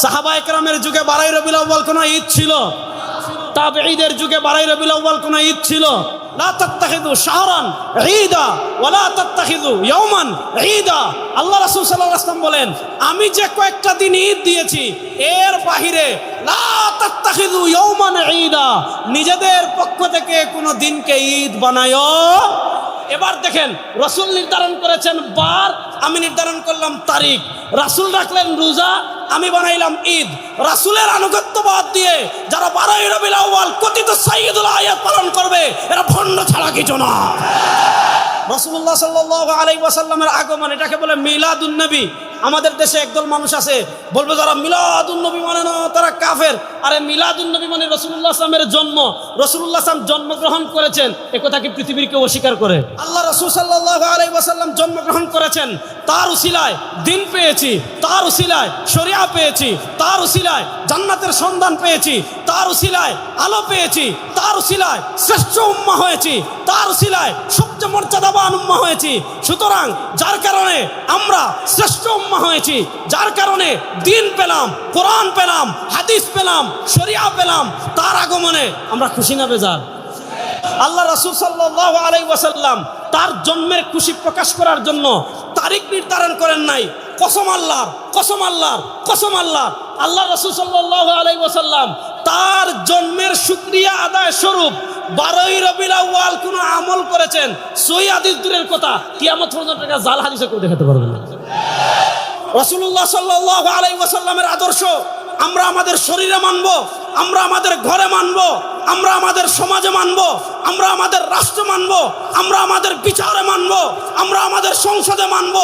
সাহাবায়ে কেরামের যুগে 12ই রবিউল আউয়াল কোনো ঈদ ছিল? তাবেঈদের যুগে 12ই রবিউল আউয়াল কোনো ঈদ ছিল? লা তাত্তাখিযু শাহরান ঈদা ওয়া লা তাত্তাখিযু ইয়াওমান ঈদা। আল্লাহ রাসূল সাল্লাল্লাহু আলাইহি ওয়াসাল্লাম বলেন, আমি যে কয়েকটা দিন ঈদ দিয়েছি এর বাহিরে লা তাত্তাখিযু ইয়াওমান ঈদা, নিজেদের পক্ষ থেকে কোনো দিনকে ঈদ বানায়ো। এবার দেখেন, রাসূল নির্ধারণ করেছেন বার, আমি নির্ধারণ করলাম তারিখ। রাসূল রাখলেন রোজা, আমি বানাইলাম ঈদ। রাসূলের আনুগত্য বাদ দিয়ে যারা 12ই রবিউল আউয়াল কথিত সাইয়্যিদুল আয়াত পালন করবে, এরা ভণ্ড ছাড়া কিছু না। রাসূলুল্লাহ সাল্লাল্লাহু আলাইহি ওয়াসাল্লামের আগমন, এটাকে বলে মিলাদুন নবী। আমাদের দেশে একদল মানুষ আছে বলবে যারা মিলাদুন নবী মানে না তারা কাফের। আরে মিলাদুন নবী মানে রাসূলুল্লাহ সাল্লামের জন্ম, রাসূলুল্লাহ সাল্লাম জন্মগ্রহণ করেছেন, এ কথা কি পৃথিবীর কেউ অস্বীকার করে? আল্লাহ রাসূল সাল্লাল্লাহু আলাইহি ওয়াসাল্লাম জন্মগ্রহণ করেছেন, তার উসিলায় দিন পেয়েছি, তার উসিলায় শরিয়া পেয়েছি, তার উসিলায় জান্নাতের সন্ধান পেয়েছি, তার উসিলায় আলো পেয়েছি, তার উসিলায় শ্রেষ্ঠ উম্মাহ হয়েছি, তার উসিলায় সবচেয়ে মর্যাদাবান উম্মাহ হয়েছি। সুতরাং যার কারণে আমরা শ্রেষ্ঠ উম্মাহ হয়েছি, যার কারণে দিন পেলাম, কোরআন পেলাম, হাদিস পেলাম, শরিয়া পেলাম, তার আগমনে আমরা খুশি না বেজার? আল্লাহ রাসূল সাল্লাল্লাহু আলাইহি ওয়াসাল্লাম তার জন্মের খুশি প্রকাশ করার জন্য তারিখ নির্ধারণ করেন নাই। কসম আল্লাহর, কসম আল্লাহর, কসম আল্লাহর, আল্লাহ রাসূল সাল্লাল্লাহু আলাইহি ওয়াসাল্লাম তার জন্মের শুকরিয়া আদায় স্বরূপ 12ই রবিউল আউয়াল কোন আমল করেছেন, সহিহ হাদিস দূরের কথা, কিয়ামত পর্যন্ত এটা জাল হাদিসে কেউ দেখাতে পারবে না। রাসূলুল্লাহ সাল্লাল্লাহু আলাইহি ওয়াসাল্লামের আদর্শ আমরা আমাদের শরীরে মানব, আমরা আমাদের ঘরে মানব, আমরা আমাদের সমাজে মানব, আমরা আমাদের রাষ্ট্রে মানব, আমরা আমাদের বিচারে মানব, আমরা আমাদের সংসদে মানব।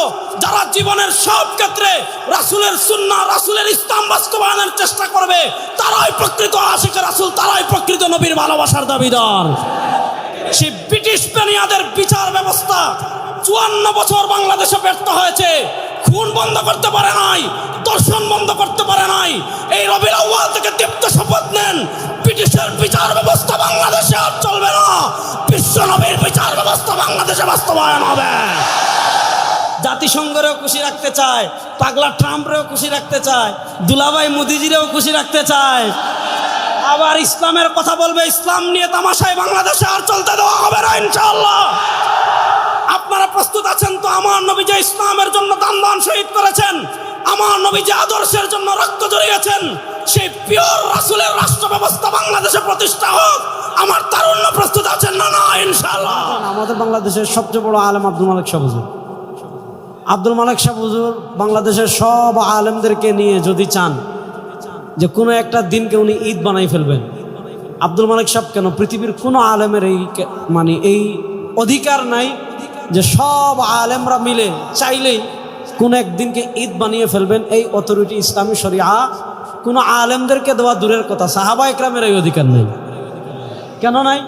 যারা জীবনের সব ক্ষেত্রে রাসূলের সুন্নাহ, রাসূলের ইসলাম বাস্তবায়নের চেষ্টা করবে, তারাই প্রকৃত আশিক রাসূল, তারাই প্রকৃত নবীর ভালোবাসার দাবিদার। সেই ব্রিটিশ বেনিয়াদের বিচার ব্যবস্থা 54 বছর বাংলাদেশে ব্যর্থ হয়েছে। খুন বন্ধ করতে পারে নাই, দর্শন বন্ধ করতে পারে নাই। এই রবিউল আউয়াল থেকে দীপ্ত শপথ নেন, ব্রিটিশের বিচার ব্যবস্থা বাংলাদেশে আর চলবে না, বিশ্ব নবীর বিচার ব্যবস্থা বাংলাদেশে বাস্তবায়ন হবে। জাতিসংঘরেও খুশি রাখতে চায়, পাগলা ট্রাম্পরেও খুশি রাখতে চায়, দুলাভাই মোদিজিরেও খুশি রাখতে চায়। আবার ইসলামের কথা বলবে, ইসলাম নিয়ে তামাশায় বাংলাদেশে আর চলতে দেওয়া হবে না ইনশাআল্লাহ। আপনারা প্রস্তুত আছেন তো? আমার নবী যে ইসলামের জন্য দান শহীদ করেছেন, আমার নবী যে আদর্শের জন্য রক্ত ঝরিয়েছেন, সেই পিওর রাসূলের রাষ্ট্র ব্যবস্থা বাংলাদেশে প্রতিষ্ঠা হোক। আমার তারুণ্য প্রস্তুত আছেন না? না ইনশাআল্লাহ। আমাদের বাংলাদেশের সবচেয়ে বড় আলেম আব্দুল মালিক শাহ হুজুর। আব্দুল মালিক শাহ হুজুর বাংলাদেশের সব আলেমদেরকে নিয়ে যদি চান যে কোনো একটা দিনকে উনি ঈদ বানাই ফেলবেন, আব্দুল মালিক সাহেব কেন, পৃথিবীর কোনো আলেমের এই অধিকার নাই যে সব আলেমরা মিলে চাইলেই কোন একদিনকে ঈদ বানিয়ে ফেলবেন। এই অথরিটি ইসলামী শরিয়া কোনো আলেমদেরকে দেওয়া দূরের কথা, সাহাবা ইকরামের এই অধিকার নেই। কেন নাই?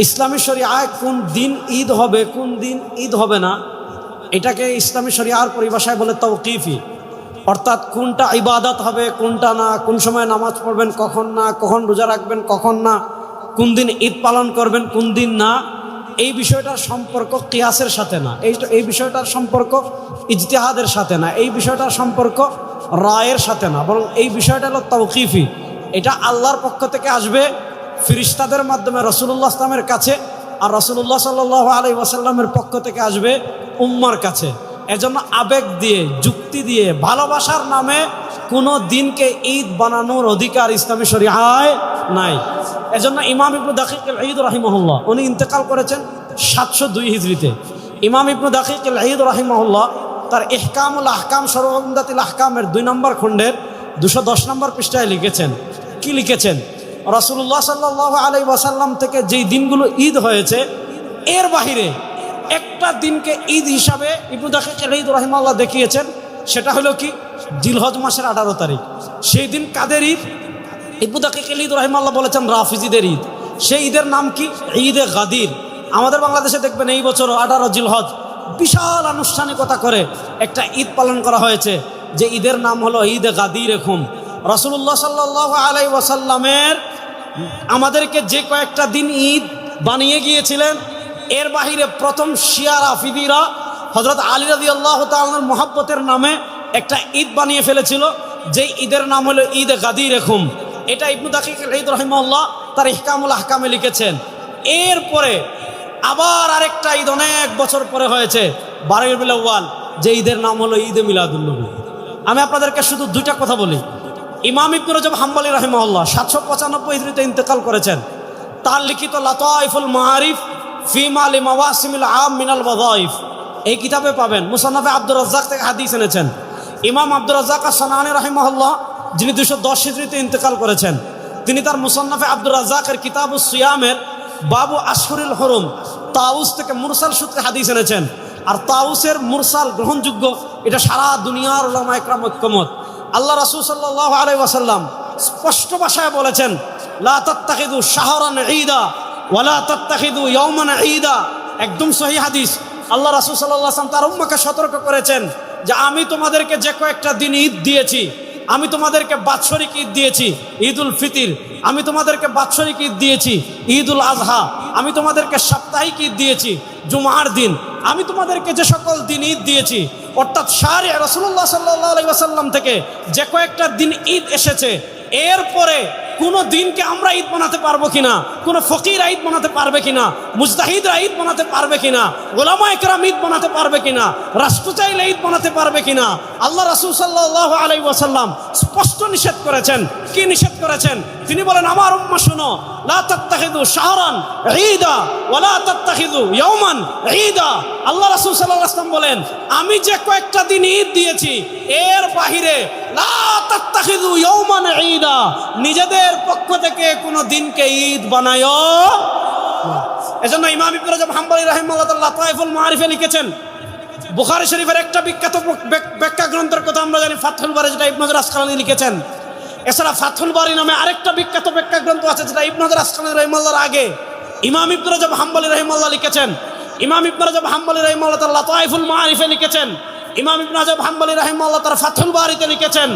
ইসলামী শরিয়ায় কোন দিন ঈদ হবে, কোন দিন ঈদ হবে না, এটাকে ইসলামী শরিয়ার পরিভাষায় বলে তাওকিফি। অর্থাৎ কোনটা ইবাদত হবে, কোনটা না, কোন সময় নামাজ পড়বেন, কখন না, কখন রোজা রাখবেন, কখন না, কোন দিন ঈদ পালন করবেন, কোন দিন না, এই বিষয়টার সম্পর্ক কিয়াসের সাথে না, এই বিষয়টার সম্পর্ক ইজতিহাদের সাথে না, এই বিষয়টার সম্পর্ক রায়ের সাথে না, বরং এই বিষয়টা হলো তাওকিফি। এটা আল্লাহর পক্ষ থেকে আসবে ফেরেশতাদের মাধ্যমে রাসূলুল্লাহ সাল্লামের কাছে, আর রাসূলুল্লাহ সাল্লাল্লাহু আলাইহি ওয়াসাল্লামের পক্ষ থেকে আসবে উম্মার কাছে। এজন্য আবেগ দিয়ে, যুক্তি দিয়ে, ভালোবাসার নামে কোনো দিনকে ঈদ বানানোর অধিকার ইসলামী শরিয়ায় নাই। এজন্য ইমাম ইবনে দাকিক আল-ঈদ রাহিমাহুল্লাহ, উনি ইন্তেকাল করেছেন 702 হিজরিতে। ইমাম ইবনে দাকিক আল-ঈদ রাহিমাহুল্লাহ তার ইহকামুল আহকাম, সরওয়ারুমদাতিল আহকামের 2 নম্বর খণ্ডের 210 নম্বর পৃষ্ঠায় লিখেছেন। কি লিখেছেন? রাসূলুল্লাহ সাল্লাল্লাহু আলাইহি ওয়াসাল্লাম থেকে যেই দিনগুলো ঈদ হয়েছে, এর বাহিরে একটা দিনকে ঈদ হিসাবে ইবনে দাকিক আল-ঈদ রাহিমাহুল্লাহ দেখিয়েছেন। সেটা হলো কি? জিলহজ মাসের 18 তারিখ। সেই দিন কাদের ঈদ? ইবনে দাকিক আল-ঈদ রাহিমাহুল্লাহ বলেছেন রাফিজিদের ঈদ। সেই ঈদের নাম কি? ঈদে গাদির। আমাদের বাংলাদেশে দেখবেন এই বছর 18 জিলহজ বিশাল আনুষ্ঠানিকতা করে একটা ঈদ পালন করা হয়েছে, যে ঈদের নাম হলো ঈদে গাদির। এরকম রাসূলুল্লাহ সাল্লাল্লাহু আলাইহি ওয়াসাল্লামের আমাদেরকে যে কয়েকটা দিন ঈদ বানিয়ে গিয়েছিলেন, এর বাহিরে প্রথম শিয়া রাফিদিরা হযরত আলী রাদিয়াল্লাহু তাআলার মহব্বতের নামে একটা ঈদ বানিয়ে ফেলেছিল। যেই ঈদের নাম হলো ঈদ গাদির খুম। এটা ইবনু দাকিক আল ঈদ রাহিমাহুল্লাহ তার ইহকামুল আহকামে লিখেছেন। এরপরে আবার আরেকটা ঈদ অনেক বছর পরে হয়েছে 12 রবিউল আউয়াল, যে ঈদের নাম হলো ঈদে মিলাদুন নবী। আমি আপনাদেরকে শুধু দুইটা কথা বলি। ইমাম ইবনে রজব হাম্বলী রাহিমাহুল্লাহ 795 হিজরিতে ইন্তেকাল করেছেন। তার লিখিত লাতাইফুল মাআরিফ ফি মালি মাওয়াসিমিল আম মিনাল ওয়াযাইফ এই কিতাবে পাবেন। মুসান্নাফে আব্দুর রাজ্জাক থেকে হাদিস এনেছেন। ইমাম আব্দুর রাজ্জাক আস-সানাআনী রাহিমাহুল্লাহ যিনি 210 হিজরিতে ইন্তেকাল করেছেন, তিনি তার মুসান্নাফে আব্দুর রাজ্জাকের কিতাবুস সিয়ামের বাবু আশহুরুল হুরুম তাউস থেকে মুরসাল সূত্রে হাদিস এনেছেন। আর তাউসের মুরসাল গ্রহণযোগ্য, এটা সারা দুনিয়ার উলামা ইকরাম ঐক্যমত। আল্লাহ রাসূল সাল্লাল্লাহু আলাইহি ওয়াসাল্লাম স্পষ্ট ভাষায় বলেছেন, লা তাত্তাখিযু শাহরান ঈদা ওয়ালা তাত্তাখিযু ইয়াওমান ঈদা। একদম সহিহ হাদিস। আল্লাহ রাসূল সাল্লাল্লাহু আলাইহি ওয়াসাল্লাম তার উম্মতকে সতর্ক করেছেন যে আমি তোমাদেরকে যে কয়েকটা দিন ঈদ দিয়েছি, আমি তোমাদেরকে বাৎসরিক ঈদ দিয়েছি ঈদুল ফিতর, আমি তোমাদেরকে বাৎসরিক ঈদ দিয়েছি ঈদুল আজহা, আমি তোমাদেরকে সাপ্তাহিক ঈদ দিয়েছি জুমার দিন, আমি তোমাদেরকে যে সকল দিন ঈদ দিয়েছি, অর্থাৎ শারঈ রাসূলুল্লাহ সাল্লাল্লাহু আলাইহি ওয়াসাল্লাম থেকে যে কয়েকটা দিন ঈদ এসেছে, এরপরে কোনো দিনকে আমরা ঈদ বানাতে পারবো কিনা, কোনো ফকিরা ঈদ বানাতে পারবে কিনা, মুজতাহিদরা ঈদ বানাতে পারবে কিনা, উলামায়ে কেরাম ঈদ বানাতে পারবে কিনা, রাষ্ট্র চাইলে ঈদ বানাতে পারবে কিনা, আল্লাহ রাসূল সাল্লাল্লাহু আলাইহি ওয়াসাল্লাম স্পষ্ট নিষেধ করেছেন। কি নিষেধ করেছেন? তিনি বলেন, আমার উম্মাহ শুনো, লা তাত্তাখিযু শাহরান ঈদা ওয়ালা তাত্তাখিযু ইয়াওমান ঈদা। আল্লাহ রাসূল সাল্লাল্লাহু আলাইহি ওয়াসাল্লাম বলেন, আমি যে কয়েকটা দিন ঈদ দিয়েছি এর বাহিরে লা তাত্তাখিযু ইয়াওমান ঈদা, নিজেদের পক্ষ থেকে কোনো দিনকে ঈদ বানায়ো না। এজন্য ইমাম ইবনে রজব হাম্বলী রাহিমাহুল্লাহ তাআলা লাতাইফুল মাআরিফে লিখেছেন, বুখারী শরীফের একটা বিখ্যাত ব্যাখ্যা গ্রন্থের কথা আমরা জানি, ফাতহুল বারী, যেটা ইবনে হাজার আসকালানী লিখেছেন। এছাড়া ফাতহুল বারী নামে আরেকটা বিখ্যাত ব্যাখ্যা গ্রন্থ আছে, যেটা ইবনে হাজার আসকালানী রাহিমাহুল্লাহর আগে ইমাম ইবনে রজব হাম্বলী রাহিমাহুল্লাহ লিখেছেন। ইমাম ইবনে রজব হাম্বলী রাহিমাহুল্লাহ তাআলা লাতাইফুল মাআরিফে লিখেছেন। ইমাম ইবনে রজব হাম্বলী রাহিমাহুল্লাহ তার ফাতহুল বারীতে লিখেছেন,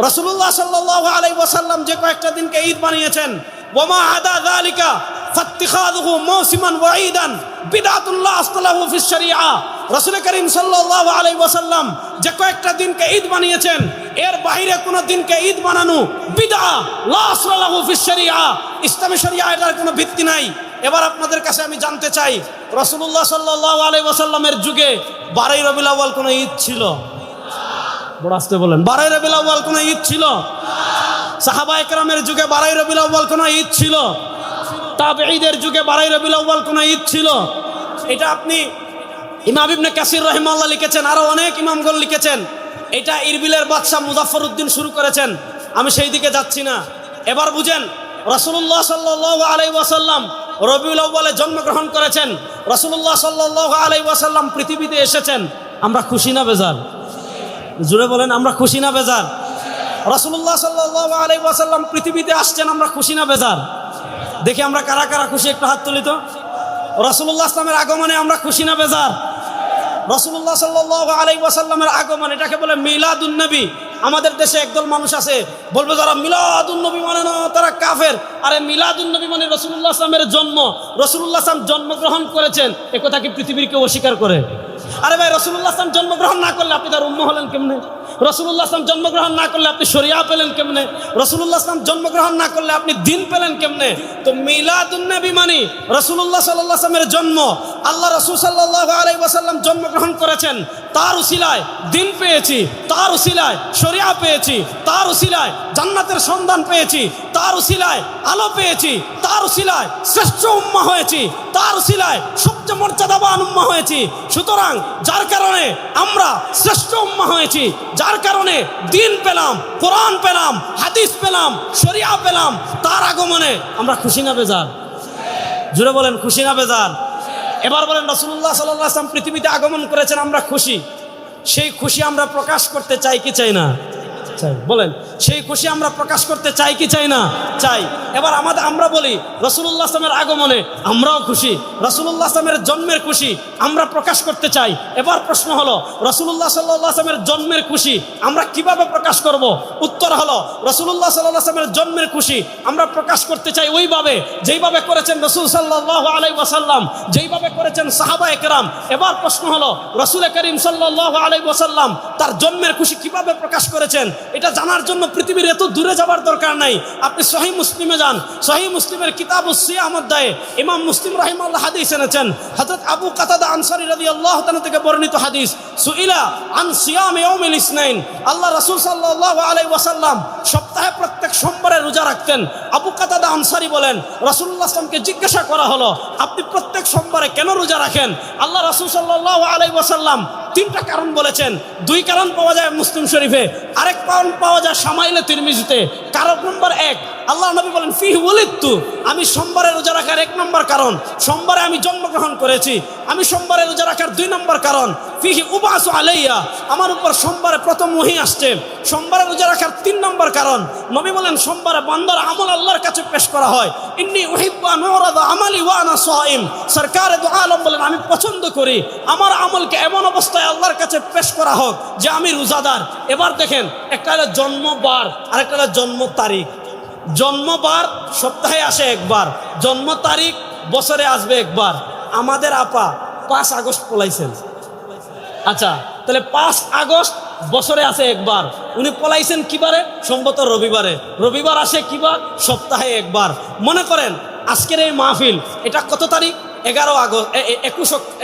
রাসূলুল্লাহ সাল্লাল্লাহু আলাইহি ওয়াসাল্লাম যে কয়েকটা দিনকে ঈদ বানিয়েছেন, ওয়ামা আদা যালিকা ফাত্তিখাযুহু মাওসিমান ওয়া ঈদান বিদআতুন লা আসলাহু ফিশ শরিয়া। রাসূল করিম সাল্লাল্লাহু আলাইহি ওয়াসাল্লাম যে কয়েকটা দিনকে ঈদ বানিয়েছেন, এর বাইরে কোনো দিনকে ঈদ বানানো বিদআ, লা আসলাহু ফিশ শরিয়া, ইসলামী শরিয়া এটার কোনো ভিত্তি নাই। এবার আপনাদের কাছে আমি জানতে চাই, রাসূলুল্লাহ সাল্লাল্লাহু আলাইহি ওয়াসাল্লামের যুগে 12 রবিউল আউয়াল কোনো ঈদ ছিল? বড় আসতে বলেন, 12 রবিউল আউয়াল কোনো ঈদ ছিল? সাহাবায়ে কেরামের যুগে 12 রবিউল আউয়াল কোনো ঈদ ছিল? তাবেঈদের যুগে 12 রবিউল আউয়াল কোনো ঈদ ছিল? এটা আপনি ইমাম ইবনে কাসির রাহিমাহুল্লাহ লিখেছেন, আরো অনেক ইমামগণ লিখেছেন। এটা ইরবিলের বাদশাহ মুজাফফর উদ্দিন শুরু করেছেন, আমি সেই দিকে যাচ্ছি না। এবার বুঝেন, রাসূলুল্লাহ সাল্লাল্লাহু আলাইহি ওয়াসাল্লাম রবিউল আউয়ালে জন্মগ্রহণ করেছেন, রাসূলুল্লাহ সাল্লাল্লাহু আলাইহি ওয়াসাল্লাম পৃথিবীতে এসেছেন। আমরা খুশি না বেজার? জুড়ে বলেন, আমরা খুশি না বেজার? রাসূলুল্লাহ সাল্লাল্লাহু আলাইহি ওয়াসাল্লাম পৃথিবীতে আসছেন, আমরা খুশি না বেজার? দেখি আমরা কারা কারা খুশি, একটু হাত তুলি তো। রাসূলুল্লাহ ইসলামের আগমনে আমরা খুশি না বেজার? রাসূলুল্লাহ সাল্লাল্লাহু আলাইহি ওয়াসাল্লামের আগমন, এটাকে বলে মিলাদুন নবী। আমাদের দেশে একদল মানুষ আছে, বলবে যারা মিলাদুন নবী মানে না তারা কাফের। আরে মিলাদুন নবী মানে রাসূলুল্লাহ ইসলামের জন্ম, রাসূলুল্লাহ ইসলাম জন্মগ্রহণ করেছেন, এ কথা কি পৃথিবীর কেউ অস্বীকার করে? আরে ভাই, রাসূলুল্লাহ ইসলাম জন্মগ্রহণ না করলে আপনি তার উম্মত হলেন কেমনে? রাসূলুল্লাহ ইসলাম জন্মগ্রহণ না করলে আপনি শরিয়া পেলেন কেমনে? রাসূলুল্লাহ ইসলাম জন্মগ্রহণ না করলে আপনি দিন পেলেন কেমনে? তো মিলাদুন নবী মানে রাসূলুল্লাহ সাল্লাল্লাহু আলাইহি ওয়াসাল্লামের জন্ম। আল্লাহ রাসূল সাল্লাল্লাহু আলাইহি ওয়াসাল্লাম জন্মগ্রহণ করেছেন, তার উসিলায় দিন পেয়েছি, তার উসিলায় শরিয়া পেয়েছি, তার উসিলায় জান্নাতের সন্ধান পেয়েছি, তার উসিলায় আলো পেয়েছি, তার উসিলায় শ্রেষ্ঠ উম্মাহ হয়েছি, তার উসিলায় সবচেয়ে মর্যাদাবান উম্মাহ হয়েছি। সুতরাং যার কারণে আমরা শ্রেষ্ঠ উম্মাহ হয়েছি, যার কারণে দিন পেলাম, কোরআন পেলাম, হাদিস পেলাম, শরিয়া পেলাম, তার আগমনে আমরা খুশি না বেজার? জুড়ে বলেন, খুশি না বেজার? এবার বলেন, রাসূলুল্লাহ সাল্লাল্লাহু আলাইহি ওয়াসাল্লাম পৃথিবীতে আগমন করেছেন, আমরা খুশি। সেই খুশি আমরা প্রকাশ করতে চাই কি চাই না? চাই। বলেন, সেই খুশি আমরা প্রকাশ করতে চাই কি চাই না? চাই। এবার আমরা বলি রাসূলুল্লাহ সাল্লাল্লাহু আলাইহি ওয়াসাল্লামের আগমনে আমরাও খুশি, রাসূলুল্লাহ সাল্লাল্লাহু আলাইহি ওয়াসাল্লামের জন্মের খুশি আমরা প্রকাশ করতে চাই। এবার প্রশ্ন হলো, রাসূলুল্লাহ সাল্লাল্লাহু আলাইহি ওয়াসাল্লামের জন্মের খুশি আমরা কিভাবে প্রকাশ করব? উত্তর হলো, রাসূলুল্লাহ সাল্লাল্লাহু আলাইহি ওয়াসাল্লামের জন্মের খুশি আমরা প্রকাশ করতে চাই ওইভাবে যেইভাবে করেছেন রাসূল সাল্লাল্লাহু আলাইহি ওয়াসাল্লাম, যেইভাবে করেছেন সাহাবায়ে কেরাম। এবার প্রশ্ন হলো, রাসূল করিম সাল্লাল্লাহু আলাইহি ওয়াসাল্লাম তার জন্মের খুশি কিভাবে প্রকাশ করেছেন? এটা জানার জন্য পৃথিবীর এত দূরে যাবার দরকার নাই। আপনি সহিহ মুসলিমে যান, সহিহ মুসলিমের কিতাবুস সিয়াম অধ্যায়ে ইমাম মুসলিম রাহিমাহুল্লাহ হাদিস এনেছেন। হযরত আবু কাতাদা আনসারী রাদিয়াল্লাহু তাআলা থেকে বর্ণিত হাদিস, সুইলা আন সিয়াম ইয়াউমিল ইসনাইন, আল্লাহ রাসূল সাল্লাল্লাহু আলাইহি ওয়াসাল্লাম সপ্তাহে প্রত্যেক সোমবারে রোজা রাখতেন। আবু কাতাদা আনসারী বলেন, রাসূলুল্লাহ সাল্লাল্লাহু আলাইহি ওয়াসাল্লামকে জিজ্ঞাসা করা হলো, আপনি প্রত্যেক সোমবারে কেন রোজা রাখেন? আল্লাহ রাসূল সাল্লাল্লাহু আলাইহি ওয়াসাল্লাম তিনটা কারণ বলেছেন। দুই কারণ পাওয়া যায় মুসলিম শরীফে, আরেক কারণ পাওয়া যায় শামাইলে তিরমিজিতে। কারণ নম্বর এক, আল্লাহ নবী বলেন ফিহি ওয়ালিদতু, আমি সোমবারে রোজা রাখার এক নম্বর কারণ, সোমবারে আমি জন্মগ্রহণ করেছি। আমি সোমবারে রোজা রাখার দুই নম্বর কারণ, ফিহি উবাসু আলাইয়া, আমার উপর সোমবারে প্রথম ওহী আসছে। সোমবারে রোজা রাখার তিন নম্বর কারণ, নবী বলেন সোমবারে বান্দার আমল আল্লাহর কাছে পেশ করা হয়। ইন্নী উহিব্বু আন উরাদা আমালি ওয়া আনা সাইম, সরকারে দু আলম বলেন আমি পছন্দ করি আমার আমলকে এমন অবস্থায় আল্লাহর কাছে পেশ করা হোক যে আমি রোজাদার। এবার দেখেন, একটা হলো জন্মবার আর একটা হলো জন্ম তারিখ। জন্মবার সপ্তাহে আসে একবার, জন্ম তারিখ বছরে আসবে একবার। আমাদের আপা 5 আগস্ট পলাইছেন, আচ্ছা তাহলে 5 আগস্ট বছরে আসে একবার। উনি পলাইছেন কিবারে? সম্ভবত রবিবারে। রবিবার আসে কিবার? সপ্তাহে একবার। মনে করেন আজকের এই মাহফিল, এটা কত তারিখ? 11 আগস্ট,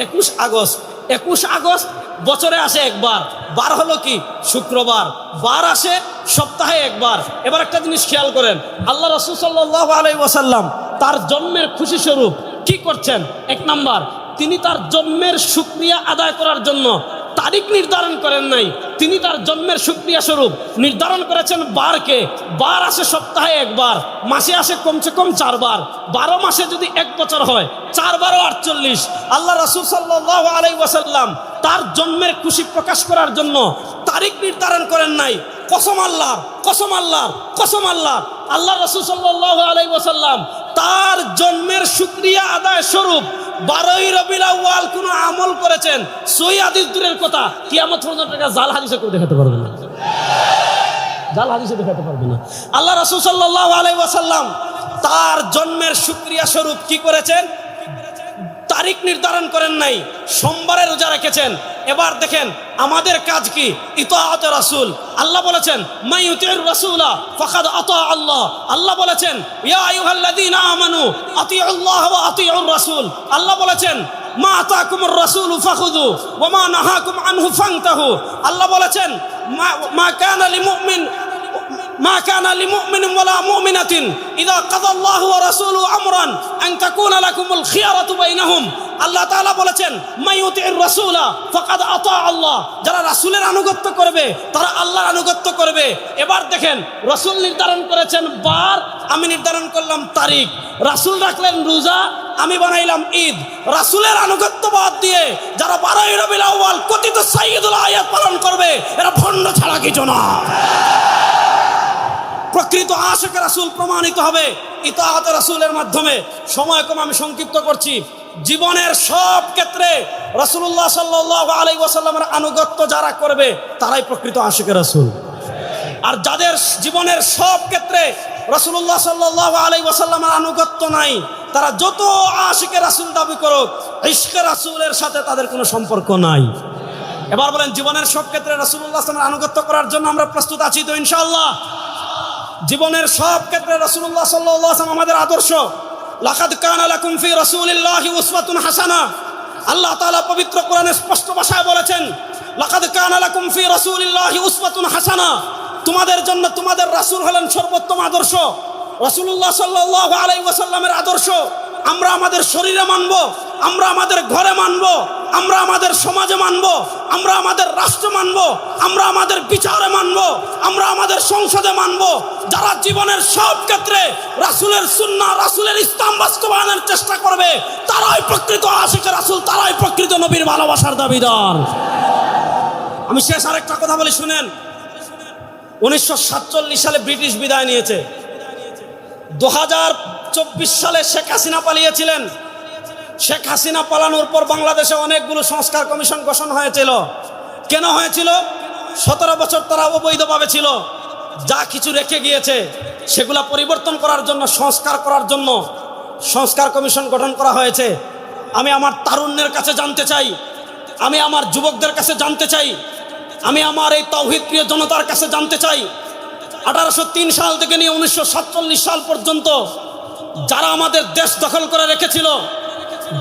21 আগস্ট। 21 আগস্ট বছরে আসে একবার। বার হলো কি? শুক্রবার। বার আসে সপ্তাহে একবার। এবার একটা জিনিস খেয়াল করেন, আল্লাহ রাসূল সাল্লাল্লাহু আলাইহি ওয়াসাল্লাম তার জন্মের খুশি স্বরূপ কি করছেন? এক নাম্বার, তিনি তার জন্মের শুকরিয়া আদায় করার জন্য তারিখ নির্ধারণ করেন নাই, তিনি তার জন্মের শুকরিয়া স্বরূপ নির্ধারণ করেছেন বারকে। বার আসে সপ্তাহে একবার, মাসে আসে কমসে কম 4 বার। 12 মাসে যদি 1 বছর হয়, 4 বারো 48। আল্লাহ রাসূল সাল্লাল্লাহু আলাইহি ওয়াসাল্লাম তার জন্মের খুশি প্রকাশ করার জন্য তারিখ নির্ধারণ করেন নাই। কসম আল্লাহ, কসম আল্লাহ, কসম আল্লাহ, আল্লাহ রাসূল সাল্লাল্লাহু আলাইহি ওয়াসাল্লাম তার জন্মের শুকরিয়া আদায় স্বরূপ 12ই রবিউল আউয়াল কোন আমল করেছেন। সহিহ হাদিস দূরের কথা, কিয়ামত পর্যন্ত জাল হাদিসে কেউ দেখাতে পারবে না, জাল হাদিসে দেখাতে পারবে না। আল্লাহ রাসূল সাল্লাল্লাহু আলাইহি ওয়াসাল্লাম তার জন্মের শুকরিয়া স্বরূপ কি করেছেন? তারিখ নির্ধারণ করেন নাই, সোমবারে রোজা রেখেছেন। এবার দেখেন আমাদের কাজ কি? ইতাআতে রাসূল। আল্লাহ বলেছেন মান ইউতিউর রাসূলা ফাকাদ আতা আল্লাহ। আল্লাহ বলেছেন ইয়া আইয়ুহাল্লাযীনা আমানু আতিউল্লাহ ওয়া আতিউর রাসূল। আল্লাহ বলেছেন মা আতাকুমুর রাসূলু ফাখুযু ওয়া মা নাহাকুম আনহু ফান্তাহু। আল্লাহ বলেছেন মা কানা লিমুমিন ما كان لمؤمن ولا مؤمنة إذا قضى الله ورسوله أمرا أن تكون لكم الخيارة بينهم। আল্লাহ তাআলা বলেছেন মাইয়ুতির রাসূলা ফাকাদ আতা আল্লাহ, যারা রাসূলের আনুগত্য করবে তারা আল্লাহর আনুগত্য করবে। এবার দেখেন রাসূল নির্ধারণ করেছেন বার, আমি নির্ধারণ করলাম তারিখ। রাসূল রাখলেন রোজা, আমি বানাইলাম ঈদ। রাসূলের আনুগত্য বাদ দিয়ে যারা 12ই রবিউল আউয়াল কথিত সাইয়্যিদুল আয়াত পালন করবে, এরা ভণ্ড ছাড়া কিছু না। প্রকৃত আশিকে রাসূল প্রমাণিত হবে ইতাআতে রাসূলের মাধ্যমে। সময় কম, আমি সংক্ষিপ্ত করছি। জীবনের সব ক্ষেত্রে রাসূলুল্লাহ সাল্লাল্লাহু আলাইহি ওয়াসাল্লামের আনুগত্য যারা করবে তারাই প্রকৃত আশিকে রাসূল। আর যাদের জীবনের সব ক্ষেত্রে রাসূলুল্লাহ সাল্লাল্লাহু আলাইহি ওয়াসাল্লামের আনুগত্য নাই, তারা যত আশিকে রাসূল দাবি করুক, ইশকে রাসূলের সাথে তাদের কোনো সম্পর্ক নাই। এবার বলেন জীবনের সব ক্ষেত্রে রাসূলুল্লাহ সাল্লাল্লাহু আলাইহি ওয়াসাল্লামের আনুগত্য করার জন্য আমরা প্রস্তুত আছি তো ইনশাআল্লাহ? জীবনের সব ক্ষেত্রে রাসূলুল্লাহ সাল্লাল্লাহু আলাইহি ওয়াসাল্লাম আমাদের আদর্শ। লাকাদ কানা লাকুম ফি রাসূলিল্লাহি উসওয়াতুন হাসানাহ। আল্লাহ তাআলা পবিত্র কোরআনে স্পষ্ট ভাষায় বলেছেন লাকাদ কানা লাকুম ফি রাসূলিল্লাহি উসওয়াতুন হাসানাহ, তোমাদের জন্য তোমাদের রাসূল হলেন সর্বোত্তম আদর্শ। রাসূলুল্লাহ সাল্লাল্লাহু আলাইহি ওয়াসাল্লামের আদর্শ আমরা আমাদের শরীরে মানব, আমরা আমাদের ঘরে মানব, আমরা আমাদের সমাজে মানব, আমরা আমাদের রাষ্ট্র মানব, আমরা আমাদের বিচারে মানব, আমরা আমাদের সংসদে মানব। যারা জীবনের সব ক্ষেত্রে রাসূলের সুন্নাহ, রাসূলের ইসলাম বাস্তবায়নের চেষ্টা করবে, তারাই প্রকৃত আশিকে রাসূল, তারাই প্রকৃত নবীর ভালোবাসার দাবিদার। আমি শেষ আরেকটা কথা বলি শুনেন। 1947 সালে ব্রিটিশ বিদায় নিয়েছে। 2024 সালে শেখ হাসিনা পালিয়েছিলেন। শেখ হাসিনা পালানোর পর বাংলাদেশে অনেকগুলো সংস্কার কমিশন গঠন হয়েছিল। কেন হয়েছিল? 17 বছর তারা অবৈধভাবে ছিল। যা কিছু রেখে গিয়েছে সেগুলা পরিবর্তন করার জন্য, সংস্কার করার জন্য সংস্কার কমিশন গঠন করা হয়েছে। আমি আমার তারুণ্যের কাছে জানতে চাই, আমি আমার যুবকদের কাছে জানতে চাই, আমি আমার এই তাওহীদ প্রিয় জনতার কাছে জানতে চাই, 1803 সাল থেকে নিয়ে 1947 সাল পর্যন্ত যারা আমাদের দেশ দখল করে রেখেছিল,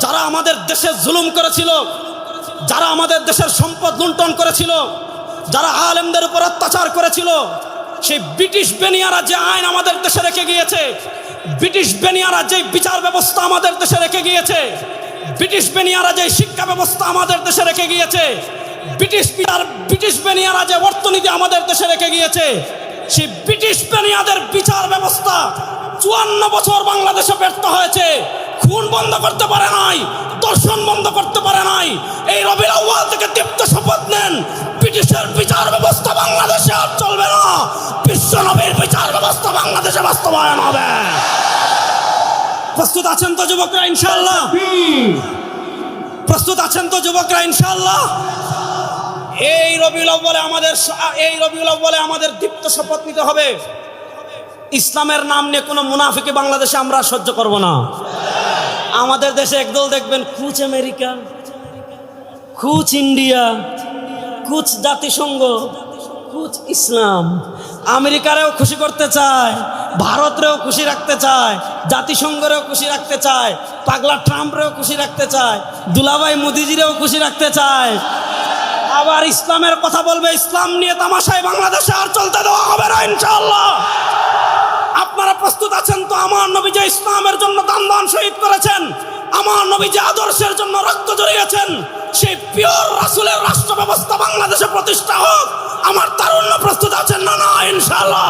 যারা আমাদের দেশে জুলুম করেছিল, যারা আমাদের দেশের সম্পদ লুণ্ঠন করেছিল, যারা আলেমদের উপর অত্যাচার করেছিল, সেই ব্রিটিশ বেনিয়ারা যে আইন আমাদের দেশে রেখে গিয়েছে, ব্রিটিশ বেনিয়ারা যে বিচার ব্যবস্থা আমাদের দেশে রেখে গিয়েছে, ব্রিটিশ বেনিয়ারা যে শিক্ষা ব্যবস্থা আমাদের দেশে রেখে গিয়েছে, ব্রিটিশ বেনিয়ারা যে অর্থনীতি আমাদের দেশে রেখে গিয়েছে, সেই ব্রিটিশ বেনিয়াদের বিচার ব্যবস্থা 54 বছর বাংলাদেশে ব্যর্থ হয়েছে। খুন বন্ধ করতে পারে নাই, দর্শন বন্ধ করতে পারে নাই। এই রবিউল আউয়াল থেকে দীপ্ত শপথ নেন, ব্রিটিশের বিচার ব্যবস্থা বাংলাদেশে আর চলবে না, বিশ্ব নবীর বিচার ব্যবস্থা বাংলাদেশে বাস্তবায়ন হবে। প্রস্তুত আছেন তো যুবকরা ইনশাআল্লাহ? প্রস্তুত আছেন তো যুবকরা ইনশাআল্লাহ? এই রবিউল আউয়ালে আমাদের দীপ্ত শপথ নিতে হবে। ইসলামের নাম নিয়ে কোনো মুনাফিকে বাংলাদেশে আমরা সহ্য করব না। আমাদের দেশে একদল দেখবেন কুচ আমেরিকা, কুচ ইন্ডিয়া, কুচ জাতিসংঘ, কুচ ইসলাম। আমেরিকারেও খুশি করতে চায়, ভারতরেও খুশি রাখতে চায়, জাতিসংঘরেও খুশি রাখতে চায়, পাগলা ট্রাম্পরেও খুশি রাখতে চায়, দুলাভাই মোদিজিরেও খুশি রাখতে চায়। আবার ইসলামের কথা বলবে, ইসলাম নিয়ে তামাশায় বাংলাদেশে আর চলতে দেওয়া হবে না ইনশাআল্লাহ। আপনারা প্রস্তুত আছেন তো? আমার নবী যে ইসলামের জন্য দান শহীদ করেছেন, আমার নবী যে আদর্শের জন্য রক্ত ঝরিয়েছেন, সেই পিওর রাসূলের রাষ্ট্র ব্যবস্থা বাংলাদেশে প্রতিষ্ঠা হোক। আমার তারুণ্য প্রস্তুত আছেন না? না ইনশাআল্লাহ।